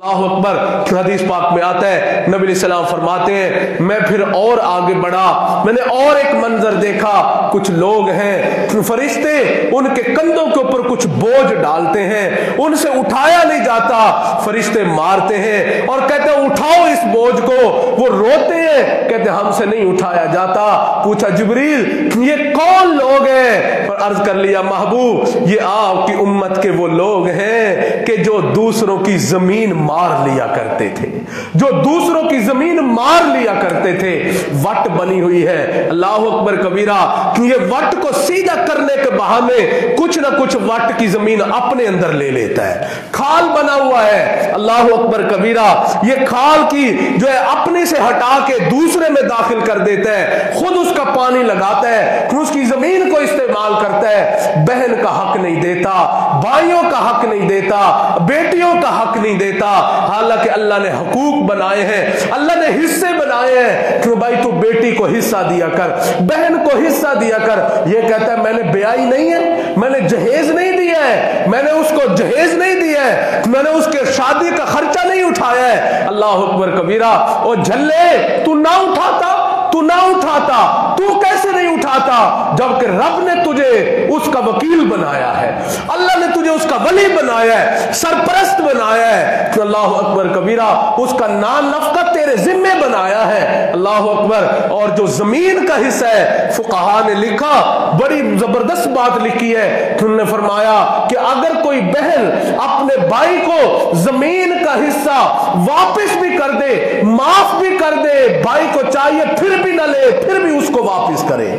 اللہ اکبر. حدیث پاک میں آتا ہے نبی علیہ السلام فرماتے ہیں میں پھر اور آگے بڑھا, میں نے اور ایک منظر دیکھا. کچھ لوگ ہیں فرشتے ان کے کندھوں کے اوپر کچھ بوجھ ڈالتے ہیں, ان سے اٹھایا نہیں جاتا, فرشتے مارتے ہیں اور کہتے ہیں اٹھاؤ اس بوجھ کو. وہ روتے ہیں کہتے ہیں ہم سے نہیں اٹھایا جاتا. پوچھا جبریل یہ کون لوگ ہیں؟ اور عرض کر لیا محبوب یہ آپ کی امت کے وہ لوگ ہیں کہ جو دوسروں کی زمین مار لیا کرتے تھے, جو دوسروں کی زمین مار لیا کرتے تھے. وٹ بنی ہوئی ہے, اللہ اکبر کبیرہ. یہ وٹ کو سیدھا کرنے کے بہانے کچھ نہ کچھ وٹ کی زمین اپنے اندر لے لیتا ہے. کھال بنا ہوا ہے, اللہ اکبر کبیرہ. یہ کھال کی جو ہے اپنے سے ہٹا کے دوسرے میں داخل کر دیتا ہے, خود اس کا پانی لگاتا ہے, اس کی زمین کو استعمال کرتا ہے. بہن کا حق نہیں دیتا, بھائیوں کا حق نہیں دیتا, بیٹیوں کا حق نہیں دیتا. حالانکہ اللہ نے حقوق بنائے ہیں, اللہ نے حصے بنائے ہیں کہ بھائی تو بیٹی کو حصہ دیا کر, بہن کو حصہ دیا کر. یہ کہتا ہے میں نے بیائی نہیں ہے, میں نے جہیز نہیں دیا ہے, میں نے اس کو جہیز نہیں دیا ہے, میں نے اس کے شادی کا خرچہ نہیں اٹھایا ہے. اللہ اکبر کبیرہ. او جھلے تو نہ اٹھاتا, تو نہ اٹھاتا, تو کیسے نہیں اٹھاتا جبکہ رب نے تجھے اس کا وکیل بنایا ہے, اللہ نے تجھے اس کا ولی بنایا ہے, سرپرست بنایا ہے. کہ اللہ اکبر کبیرہ اس کا نان نفقہ تیرے ذمے بنایا ہے. اللہ اکبر. اور جو زمین کا حصہ ہے فقہا نے لکھا, بڑی زبردست بات لکھی ہے. انہوں نے فرمایا کہ اگر کوئی بہن اپنے بھائی کو زمین کا حصہ واپس بھی کر دے, معاف بھی کر دے, بھائی کو چاہیے پھر بھی نہ لے, پھر بھی اس کو واپس کرے,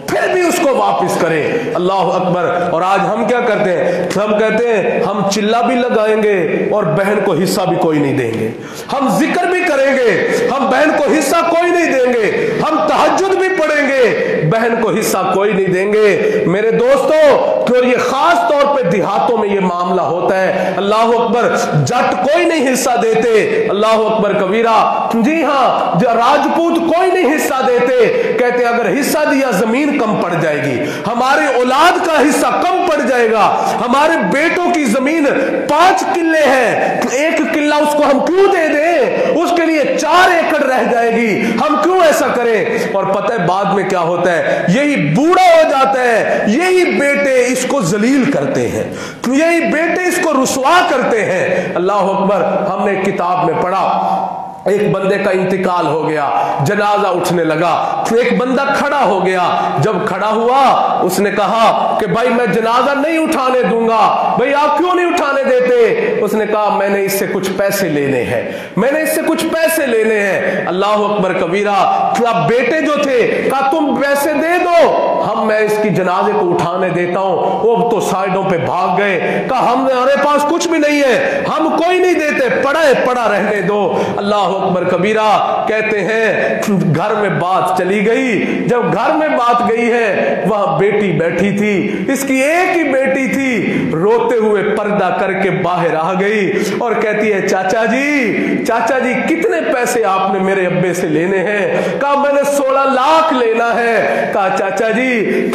پھر بھی اس کو واپس کرے. اللہ اکبر. اور آج ہم کیا کرتے ہیں, ہم کہتے ہیں ہم چلا بھی لگائیں گے اور بہن کو حصہ بھی کوئی نہیں دیں گے, ہم ذکر بھی کریں گے, ہم بہن کو حصہ کوئی نہیں دیں گے, ہم تہجد بھی پڑھیں گے, بہن کو حصہ کوئی نہیں دیں گے. میرے دوستوں تو یہ خاص طور پہ دیہاتوں میں یہ معاملہ ہوتا ہے. اللہ اکبر. جٹ کوئی نہیں حصہ دیتے, اللہ اکبر کبیرہ. جی ہاں, جو راجپوت کوئی نہیں حصہ دیتے, کہتے اگر حصہ دیا زمین کم پڑ جائے گی, ہماری اولاد کا حصہ کم پڑ جائے گا, ہمارے بیٹوں کی زمین 5 کلے ہے, 1 کلہ اس کو ہم کیوں دے دیں, اس کے لیے 4 ایکڑ رہ جائے گی, ہم کیوں ایسا کریں. اور پتہ ہے بعد میں کیا ہوتا ہے, یہی بوڑھا ہو جاتا ہے, یہی بیٹے اس کو ذلیل کرتے ہیں, یہی بیٹے اس کو رسوا کرتے ہیں. اللہ اکبر. ہم نے کتاب میں پڑھا ایک بندے کا انتقال ہو گیا, جنازہ اٹھنے لگا, ایک بندہ کھڑا ہو گیا. جب کھڑا ہوا اس نے کہا کہ بھائی میں جنازہ نہیں اٹھانے دوں گا. بھائی آپ کیوں نہیں اٹھانے دیتے؟ اس نے کہا میں نے اس سے کچھ پیسے لینے ہیں, میں نے اس سے کچھ پیسے لینے ہیں. اللہ اکبر کبیرہ. اب بیٹے جو تھے کہا تم پیسے دے دو, میں اس کی جنازے کو اٹھانے دیتا ہوں. وہ تو سائڈوں پہ بھاگ گئے, کہا ہمارے پاس کچھ بھی نہیں ہے, ہم کوئی نہیں دیتے, پڑا رہنے دو. اللہ اکبر کبیرہ. کہتے ہیں گھر میں بات چلی گئی. جب گھر میں بات گئی ہے, وہاں بیٹی بیٹھی تھی, اس کی ایک ہی بیٹی تھی, روتے ہوئے پردہ کر کے باہر آ گئی اور کہتی ہے چاچا جی کتنے پیسے آپ نے میرے ابے سے لینے ہیں؟ کہا میں نے 16 لاکھ لینا ہے. کہا چاچا جی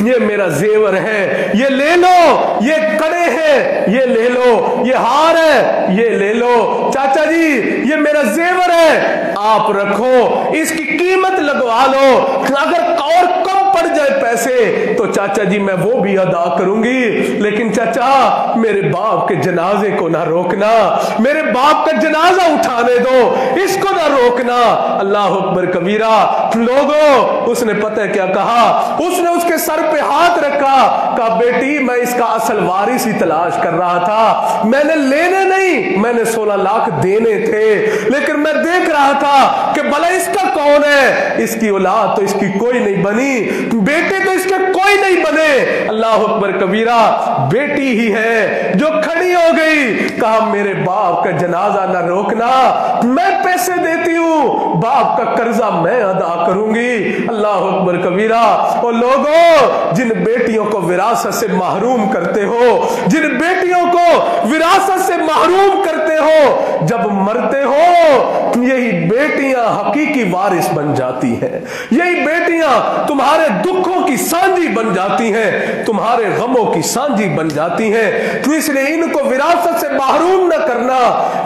یہ میرا زیور ہے, یہ لے لو, یہ کڑے ہیں یہ لے لو, یہ ہار ہے یہ لے لو. چاچا جی یہ میرا زیور ہے آپ رکھو, اس کی قیمت لگوا لو, اگر اور کم پڑ جائے پیسے تو چاچا جی میں وہ بھی ادا کروں گی, لیکن چاچا میرے باپ کے جنازے کو نہ روکنا, میرے باپ کا جنازہ اٹھانے دو, اس کو نہ روکنا. اللہ اکبر کبیرہ. لوگوں اس نے پتہ کیا کہا, اس نے اس کے سر پہ ہاتھ رکھا, کہا بیٹی میں اس کا اصل وارث ہی تلاش کر رہا تھا, میں نے لینے نہیں, میں نے 16 لاکھ دینے تھے, لیکن میں دیکھ رہا تھا کہ بھلا اس کا کون ہے, اس کی اولاد تو اس کی کوئی نہیں بنی, بیٹے تو اس کے کوئی نہیں بنے. اللہ اکبر کبیرہ. بیٹی ہی ہے جو کھڑی ہو گئی, کہا میرے باپ کا جنازہ نہ روکنا, میں پیسے دیتی ہوں, باپ کا قرضہ میں ادا کروں گی. اللہ اکبر کبیرہ. اور لوگوں جن بیٹیوں کو وراثت سے محروم کرتے ہو, جن بیٹیوں کو وراثت سے محروم کرتے ہو, جب مرتے ہو یہی بیٹیاں حقیقی وارث بن جاتی ہیں, یہی بیٹیاں تمہارے دکھوں کی سانجی بن جاتی ہیں، تمہارے غموں کی سانجی بن جاتی ہیں۔ تو اس لیے ان کو وراثت سے محروم نہ کرنا،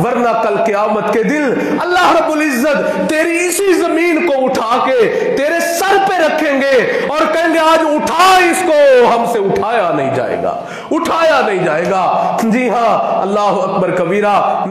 ورنہ کل قیامت کے دن اللہ رب العزت تیری اسی زمین کو اٹھا کے تیرے سر پہ رکھیں گے اور کہیں گے آج اٹھا اس کو، ہم سے اٹھایا نہیں جائے گا، اٹھایا نہیں جائے گا۔ جی ہاں، اللہ اکبر کبیرہ۔